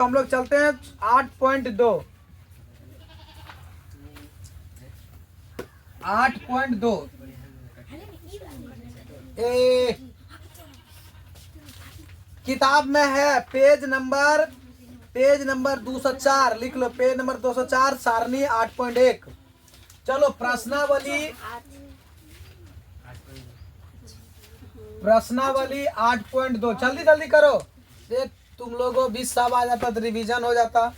हम लोग चलते हैं 8.2। 8.2 किताब में है पेज नंबर 204। लिख लो पेज नंबर 204 सारणी 8.1। चलो प्रश्नावली 8.2 जल्दी जल्दी करो। देख तुम लोगों भी सब आ जाता तो रिवीजन हो जाता।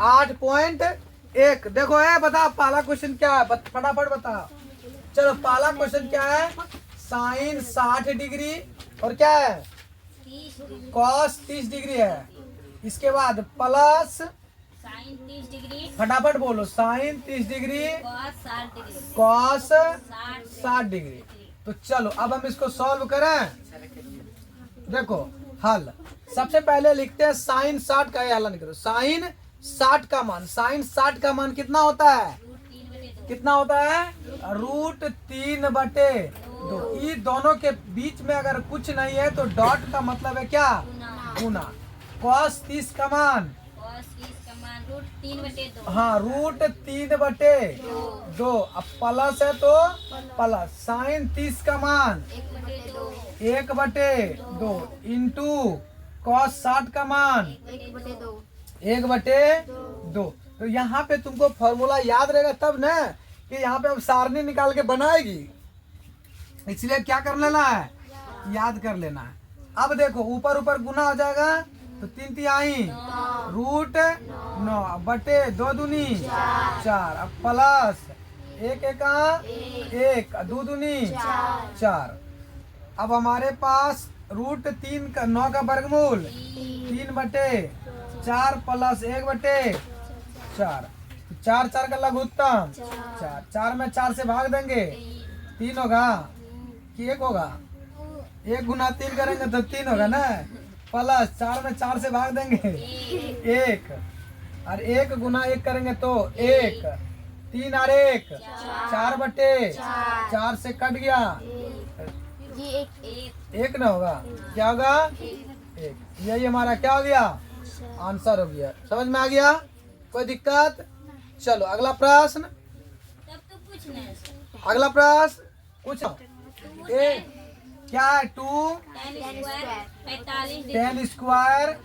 8.1 देखो है, बता पहला क्वेश्चन क्या है, फटाफट बता। चलो पहला क्वेश्चन क्या है, साइन 60 डिग्री और क्या है कॉस 30 डिग्री है। इसके बाद प्लस साइन 30 डिग्री, फटाफट बोलो, sine 30 degree cos 60 degree, cos 60 degree. तो चलो अब हम इसको सॉल्व करें। देखो हल सबसे पहले लिखते हैं साइन 60 का, ये हल निकालो। साइन 60 का मान, साइन 60 का मान कितना होता है, कितना होता है √3/2। ये दोनों के बीच में अगर कुछ नहीं है तो डॉट का मतलब है क्या, गुना। कॉस 30 का मान, कॉस 30 का मान √3/2। हाँ √3/2। अब प्लस है तो प्लस, साइन 30 का मान 1/2 इंटू कॉस 60 का मान 1/2। तो यहाँ पे तुमको फॉर्मूला याद रहेगा तब ना कि यहाँ पे अब सारणी निकाल के बनाएगी, इसलिए क्या कर लेना है, याद कर लेना है। अब देखो ऊपर ऊपर गुना हो जाएगा तो 3 तिहाई √9/2 दूनी 4। अब प्लस 1 एका 1 2 दूनी 4। अब हमारे पास √3 का 9 का वर्गमूल 3/4 प्लस 1/4। 4 4 का लघुत्तम 4। 4 में 4 से भाग देंगे 3 होगा कि 1 होगा, 1 गुना 3 करेंगे तो 3 होगा ना। प्लस 4 में 4 से भाग देंगे 1, और 1 गुना 1 करेंगे तो 1। 3 और 1 4/4 से कट गया, एक ना होगा, क्या होगा 1। यही हमारा क्या हो गया, आंसर हो गया। समझ में आ गया, कोई दिक्कत। चलो अगला प्रश्न, तब तो पूछना है अगला प्रश्न पूछो। क्या है 2 10 square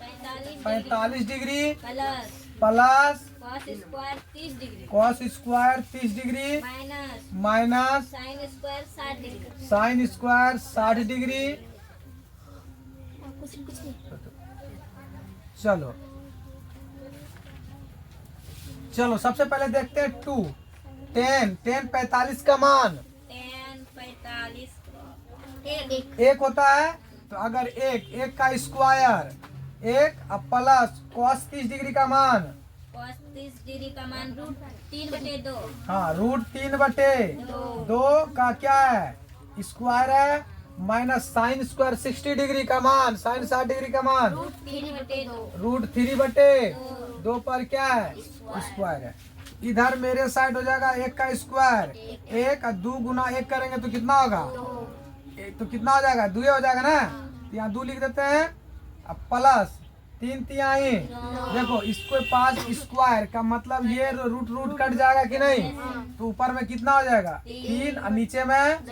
45 degree plus plus cos square 30 degree minus sine square 60 degree. Sine square 60 degree. चलो चलो सबसे पहले देखते हैं 2 10 45 का मान 10 45 1 होता है। तो अगर 1 का स्क्वायर 1 अब प्लस कॉस 30 डिग्री का मान, कॉस 30 डिग्री का मान √3/2। हाँ √3/2 का क्या है स्क्वायर है, माइनस साइन स्क्वायर 60 डिग्री का मान, साइन 60 डिग्री का मान √3/2 पर क्या है स्क्वायर है। इधर मेरे साइड हो जाएगा 1 का स्क्वायर 1 और 2 गुना 1 करेंगे तो कितना होगा, तो कितना हो जाएगा 2 हो जाएगा ना। तो यहाँ 2 लिख देते हैं। अब प्लस 3 तिहाई, देखो इसको 5 स्क्वायर का मतलब ये रूट कट जाएगा कि नहीं, तो ऊपर में कितना हो जाएगा 3 और नीचे में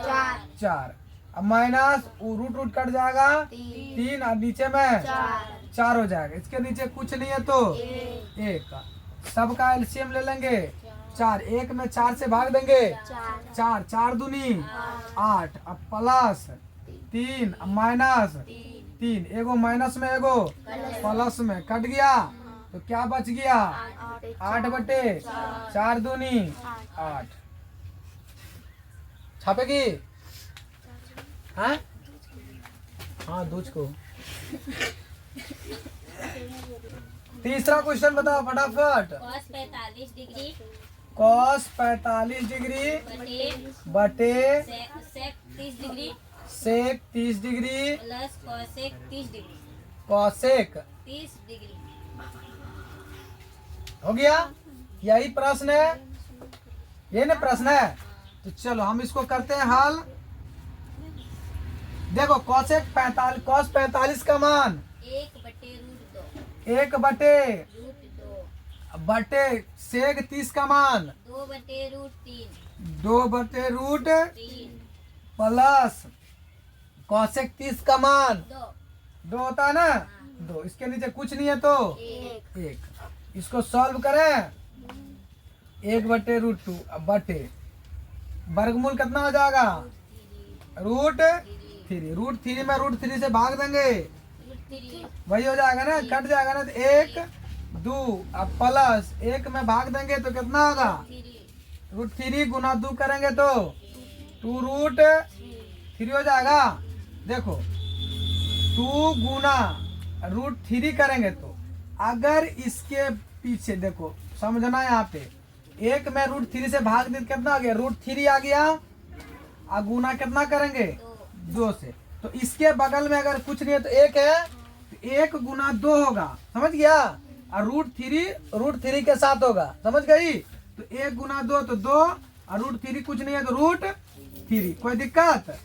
4। अब माइनस रूट कट जाएगा 3 और नीचे में 4 हो जाएगा। इसके नीचे कुछ नहीं है तो 1, सबका एलसीएम ले लेंगे 4। 1 में 4 से भाग देंगे 4, 4 दूनी 8। अब प्लस 3 माइनस 3, एगो माइनस में एगो प्लस में कट गया तो क्या बच गया 8/4 दूनी 8। छापेगी हाँ दूज को। तीसरा क्वेश्चन बताओ फटाफट। कॉस 45 डिग्री कॉस 45 डिग्री बटे सेक 30 डिग्री सेक 30 degree plus cosec 30 degree. Cosec 30 degree हो गया। यही प्रश्न है, ये ना प्रश्न है। तो चलो हम इसको करते हैं हल। देखो कॉसेक 45 कॉस 45 का मान 1 बटे रूट 2 1 बटे रूट 2 बटे सेक 30 का मान 2 बटे रूट 3 2 बटे रूट 3 प्लस कौशेक 30 का मान 2 2 होता है ना 2। इसके नीचे कुछ नहीं है तो 1। इसको सॉल्व करें 1 बटे रूट 2 अब बटे वर्गमूल कितना हो जाएगा रूट 3। रूट 3 में रूट 3 से भाग देंगे रूट 3 वही हो जाएगा ना, कट जाएगा ना। तो 1 2 अब प्लस 1 में भाग देंगे तो कितना होगा 3 रूट 3 गुना 2 करेंगे तो 2 रूट 3 हो जाएगा। देखो 2 गुना रूट 3 करेंगे तो अगर इसके पीछे देखो समझना यहाँ पे 1 में रूट 3 से भाग दे कितना आ गया रूट 3 आ गया। और गुना कितना करेंगे 2 से। तो इसके बगल में अगर कुछ नहीं है तो 1 है तो 1 गुना 2 होगा, समझ गया। और रूट 3 के साथ होगा, समझ गई। तो 1 गुना 2 तो 2 और रूट 3 कुछ नहीं है तो रूट 3। कोई दिक्कत।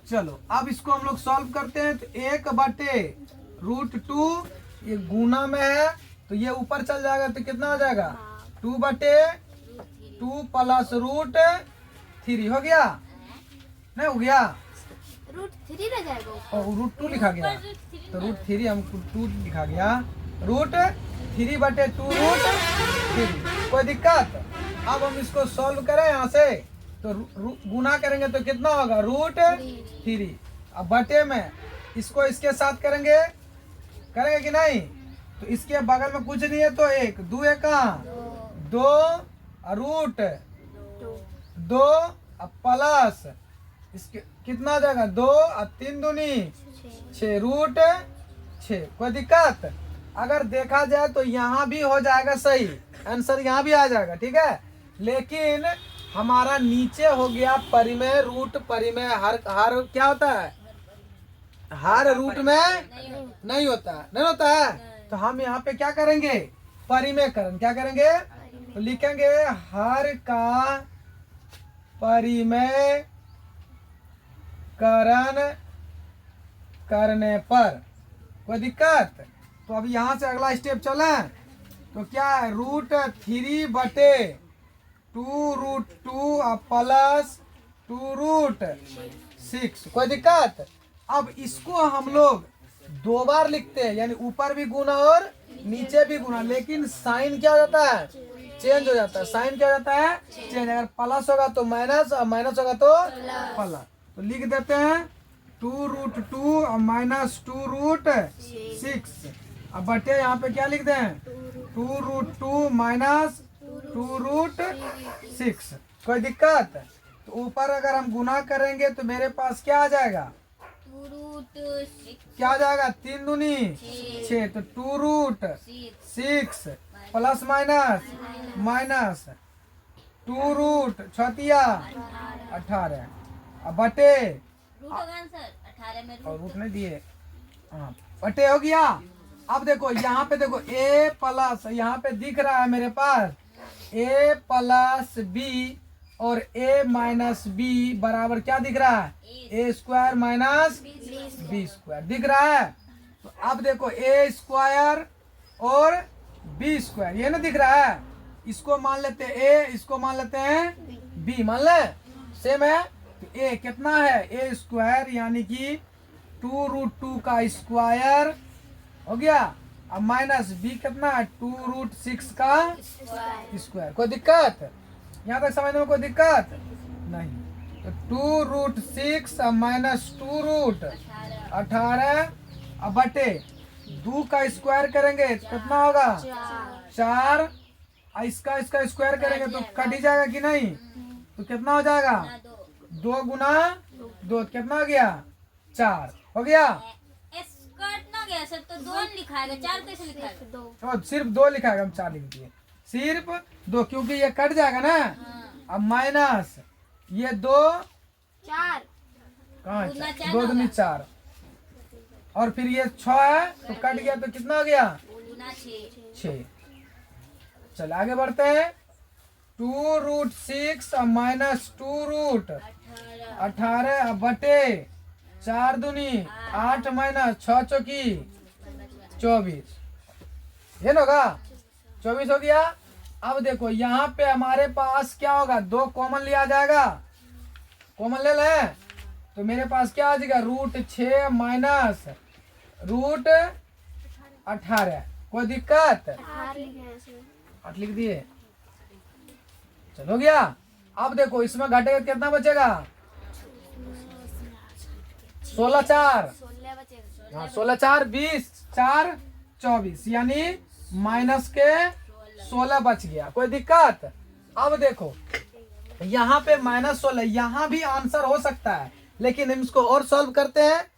चलो अब इसको हम लोग सॉल्व करते हैं। तो 1 बटे रूट 2 ये गुना में है तो ये ऊपर चल जाएगा तो कितना हो जाएगा 2 बटे 2 प्लस रूट 3 हो गया, नहीं हो गया रूट 3 रह जाएगा। और रूट 2 लिखा गया तो रूट 3 हमको 2 लिखा गया रूट 3 बटे 2 रूट 3। कोई दिक्कत। अब हम इसको सॉल्व करें यहाँ से तो गुना करेंगे तो कितना होगा रूट 3। अब बटे में इसको इसके साथ करेंगे कि नहीं। तो इसके बगल में कुछ नहीं है तो 1 2 कहाँ 2 रूट 2 अब प्लस इसके कितना आ जाएगा 2 और 3 दूनी 6 रूट 6। कोई दिक्कत। अगर देखा जाए तो यहाँ भी हो जाएगा सही, आंसर यहाँ भी आ जाएगा, ठीक है। लेकिन हमारा नीचे हो गया परिमेय रूट परिमेय हर क्या होता है हर रूट में नहीं होता है। तो हम यहाँ पे क्या करेंगे परिमेयकरण क्या करेंगे तो लिखेंगे हर का परिमेयकरण करने पर। कोई दिक्कत। तो अभी यहाँ से अगला स्टेप चले तो क्या है रूट 3 बटे 2 रूट 2 प्लस 2 रूट 6। कोई दिक्कत। अब इसको हम लोग 2 बार लिखते हैं, यानी ऊपर भी गुना और नीचे भी गुना, लेकिन साइन क्या हो जाता है चेंज हो जाता है। साइन क्या हो जाता है चेंज। अगर प्लस होगा तो माइनस और माइनस होगा तो प्लस। तो लिख देते हैं 2 रूट 2 और माइनस 2 रूट 6। अब बटे यहाँ पे क्या लिख दें 2 रूट 2 माइनस 2 रूट 6। कोई दिक्कत। तो ऊपर अगर हम गुना करेंगे तो मेरे पास क्या आ जाएगा 2 रूट 6 क्या आ जाएगा 3 दूनी 6 तो 2 रूट 6 प्लस माइनस 2 रूट 18। अब बटे रूट होगा आंसर 18 में और रूट रूट नहीं दिए, हाँ बटे हो गया। अब देखो यहाँ पे देखो a प्लस यहाँ पे दिख रहा है मेरे पास a प्लस बी और a माइनस बी बराबर क्या दिख रहा है a square minus B square दिख रहा है। तो अब देखो a स्क्वायर और b स्क्वायर ये ना दिख रहा है। इसको मान लेते हैं a, इसको मान लेते हैं b, मान ले सेम है। तो a कितना है a स्क्वायर यानी कि 2 रूट 2 का स्क्वायर हो गया। अब माइनस b कितना है 2 रूट 6 का स्क्वायर। कोई दिक्कत यहाँ तक समझने में कोई दिक्कत नहीं। तो 2 रूट 6 और माइनस 2 रूट 18 अब बटे 2 का स्क्वायर करेंगे तो कितना होगा 4। इसका स्क्वायर करेंगे तो कट ही जाएगा कि नहीं। तो कितना हो जाएगा 2 गुना 2 कितना हो गया 4 हो गया। कट ना गया सर तो 2 लिखाएगा 4 कैसे लिखाएगा तो सिर्फ 2 लिखा है, हम 4 लिख दिए सिर्फ 2 क्योंकि ये कट जाएगा ना। अब माइनस ये 2 4 कहाँ दूना है 2 चार दूनी होगा। 4 और फिर ये 6 है तो कट गया तो कितना हो गया गुना 6। चल आगे बढ़ते हैं 2 रूट 6 और माइनस 2 रूट 18 अब बटे 4 दूनी 8 माइनस 6 चौकी 24, ये ना होगा 24 हो गया। अब देखो यहाँ पे हमारे पास क्या होगा, 2 कॉमन लिया जाएगा, कॉमन ले लें तो मेरे पास क्या आ जाएगा, √6 माइनस √18। कोई दिक्कत? 8 लिखे हैं इसमें। 8 लिख दिए, चलो गया। अब देखो इसमें घटेगा कितना बचेगा, 16 4, 16 बचेगा। हाँ 16 4 20 4 24, यानी माइनस के 16 बच गया। कोई दिक्कत? अब देखो यहाँ पे -16, यहाँ भी आंसर हो सकता है, लेकिन हम इसको और सॉल्व करते हैं।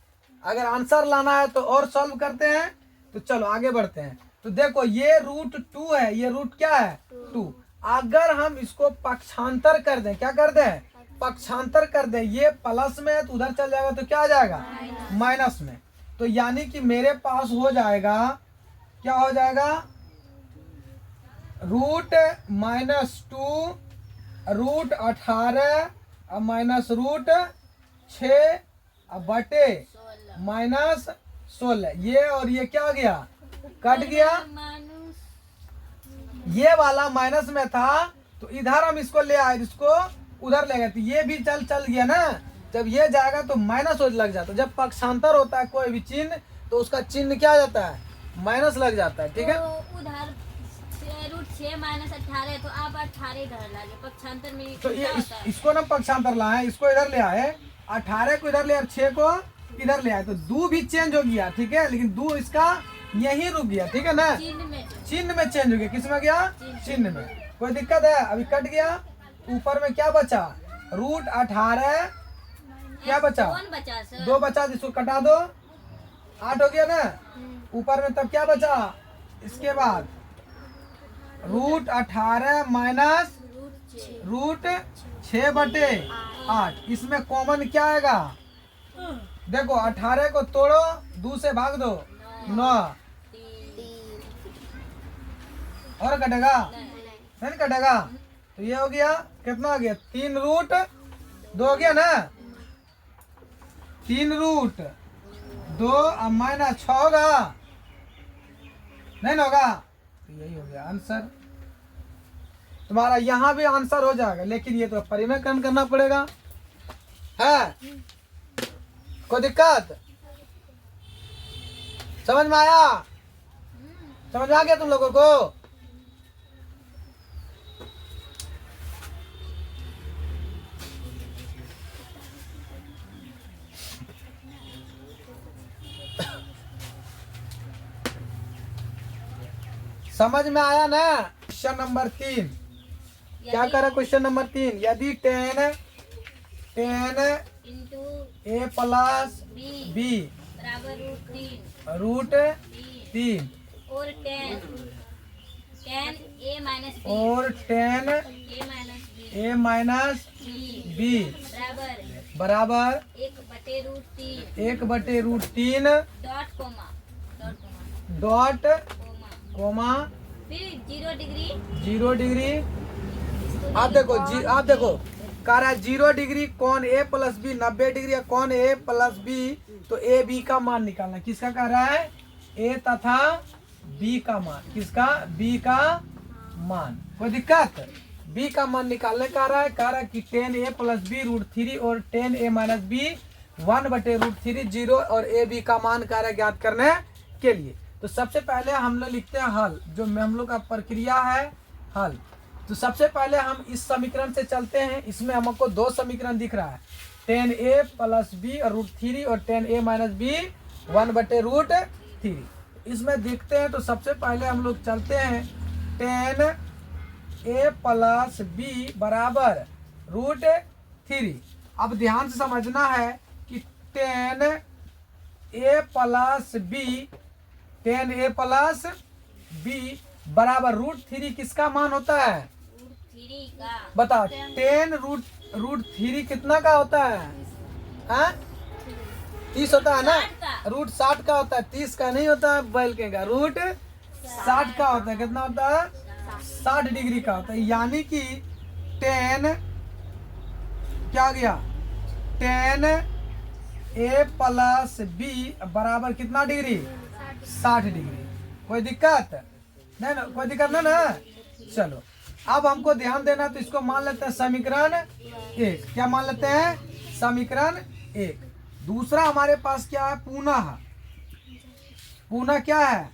अगर आंसर लाना है तो और सॉल्व करते हैं। तो चलो आगे बढ़ते हैं। तो देखो ये √2 है, ये रूट क्या है 2। अगर हम इसको पक्षांतर कर दें, क्या कर दें, पक्षांतर कर दें, ये प्लस में है तो उधर चल जाएगा तो क्या आ जाएगा, माइनस में। तो यानी कि मेरे पास हो जाएगा, क्या हो जाएगा, √-2 √18 और माइनस √6 बटे -16। ये और ये क्या हो गया, कट गया। ये वाला माइनस में था तो इधर हम इसको ले आए, इसको उधर ले गए तो ये भी चल गया ना। जब ये जाएगा तो माइनस हो लग जाता है। जब पक्षांतर होता है कोई भी चिन्ह तो उसका चिन्ह क्या जाता है, माइनस लग जाता है। ठीक है, तो उधर √6 माइनस 18, तो आप 18 इधर लाइए, पक्षांतर में तो ये क्या होता है? इसको ना पक्षांतर लाए, इसको इधर ले आए, 18 को इधर ले आए, 6 को इधर ले आए, तो 2 भी चेंज हो गया। ठीक है, लेकिन 2 इसका यही रुक गया। ठीक है ना, चिन्ह में चेंज हो गया। किस में गया, चिन्ह में। कोई दिक्कत है? अभी कट गया। ऊपर में क्या बचा, √18, क्या बचा, कौन बचा सर? 2 बचा, जिसको कटा दो, 8 हो गया ना। ऊपर में तब क्या बचा, इसके बाद √18 माइनस √6 बटे 8। इसमें कॉमन क्या आएगा, देखो 18 को तोड़ो, 2 से भाग दो, 9 और कटेगा, नहीं कटेगा। तो ये हो गया, कितना हो गया, 3√2 हो गया ना, 3√2 और माइनस 6 होगा, नहीं ना होगा। तो यही हो गया आंसर तुम्हारा। यहाँ भी आंसर हो जाएगा, लेकिन ये तो परिमेयकरण करना पड़ेगा, है कोई दिक्कत? समझ में आया, समझ में आ गया तुम लोगों को? समझ में आया ना? क्वेश्चन नंबर 3 क्या करा, क्वेश्चन नंबर 3, यदि 10 इंटू a प्लस b बराबर √3 √3 और 10 a माइनस b और 10 a minus a minus b b बराबर बराबर 1/√3 1/√3 डॉट डॉट कोमा कोमा फिर 0 डिग्री 0 डिग्री। इसको आप देखो आप देखो, कह रहा है 0 डिग्री कौन a प्लस बी 90 डिग्री, कौन a प्लस बी, तो a b का मान निकालना। किसका कह रहा है, a तथा b का मान। किसका, b का मान। कोई दिक्कत, b का मान निकालने कह रहा है कि 10 a प्लस बी √3 और 10 a माइनस बी 1/√3 0 और a b का मान कह रहा है ज्ञात करने के लिए। तो सबसे पहले हम लोग लिखते हैं हल, जो हम लोग का प्रक्रिया है हल। तो सबसे पहले हम इस समीकरण से चलते हैं। इसमें हमको 2 समीकरण दिख रहा है, 10a प्लस बी और √3 और 10a माइनस बी 1/√3। इसमें देखते हैं। तो सबसे पहले हम लोग चलते हैं 10a प्लस बी बराबर √3। अब ध्यान से समझना है कि 10a प्लस बी बराबर √3 किसका मान होता है, √3 का बताओ। 10 √3 कितना का होता है, हाँ 30 होता है ना, 60 का होता है, 30 का नहीं होता है। बैल के √60 का होता है। कितना होता है, 60 डिग्री का होता है। यानी कि 10 क्या गया, 10 a प्लस बी बराबर कितना डिग्री, 60 डिग्री। कोई दिक्कत नहीं ना, कोई दिक्कत नहीं ना। चलो अब हमको ध्यान देना, तो इसको मान लेते हैं समीकरण 1। क्या मान लेते हैं? समीकरण 1। दूसरा हमारे पास क्या है? पुनः। पुनः क्या है?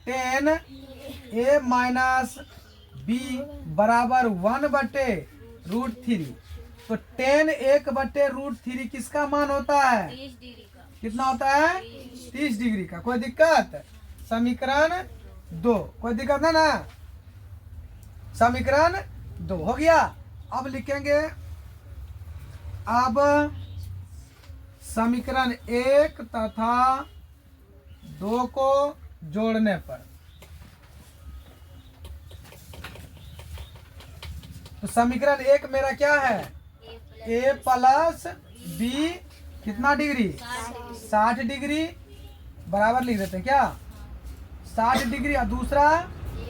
10a माइनस b बराबर 1/√3। तो 10 1/√3 किसका मान होता है? 30 डिग्री का। कितना होता है? 30 डिग्री का। कोई दिक्कत? समीकरण 2। कोई दिक्कत है ना? समीकरण 2 हो गया। अब लिखेंगे, अब समीकरण 1 तथा 2 को जोड़ने पर, तो समीकरण 1 मेरा क्या है? a प्लस b कितना डिग्री? 60 डिग्री बराबर लिख देते हैं क्या? 60 डिग्री। और दूसरा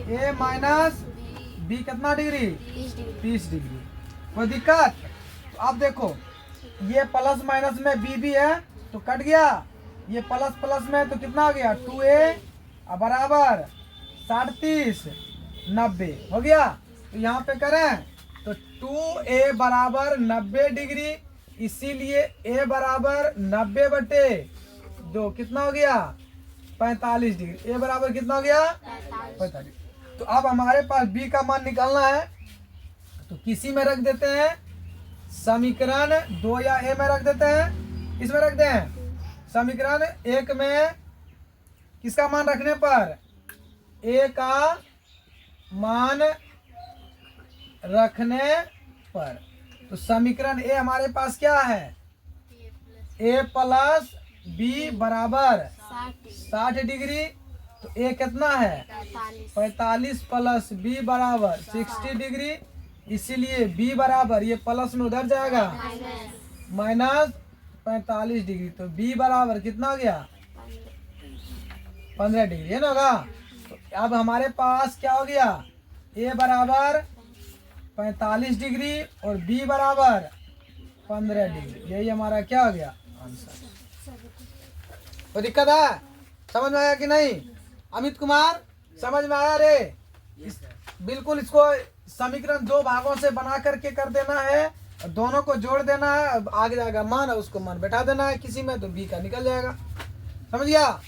a माइनस b कितना डिग्री? 30 डिग्री। कोई दिक्कत? तो अब देखो, ये प्लस माइनस में b भी है तो कट गया, ये प्लस प्लस में तो कितना हो गया? 2a बराबर 60 30 90 हो गया। तो यहाँ पे करें तो 2a बराबर 90 डिग्री, इसीलिए a बराबर 90/2 कितना हो गया? 45 डिग्री। a बराबर कितना हो गया? 45। तो अब हमारे पास b का मान निकालना है, तो किसी में रख देते हैं, समीकरण 2 या a में रख देते हैं। इसमें रख दें समीकरण 1 में किसका मान रखने पर? a का मान रखने पर। तो समीकरण a हमारे पास क्या है? a प्लस b बराबर 60 डिग्री। तो a कितना है? 45 प्लस b बराबर 60 डिग्री, इसीलिए b बराबर, ये प्लस में उधर जाएगा, माइनस 45 डिग्री। तो b बराबर कितना हो गया? 15 डिग्री है ना होगा। तो अब हमारे पास क्या हो गया? a बराबर 45 डिग्री और b बराबर 15 डिग्री। यही हमारा क्या हो गया? आंसर। तो दिक्कत है? समझ में आया कि नहीं? अमित कुमार समझ में आया रे? बिल्कुल इसको समीकरण 2 भागों से बना करके कर देना है, और दोनों को जोड़ देना है। अब आगे जाएगा मान, उसको मान बैठा देना है किसी में, तो b का निकल जाएगा। समझ गया?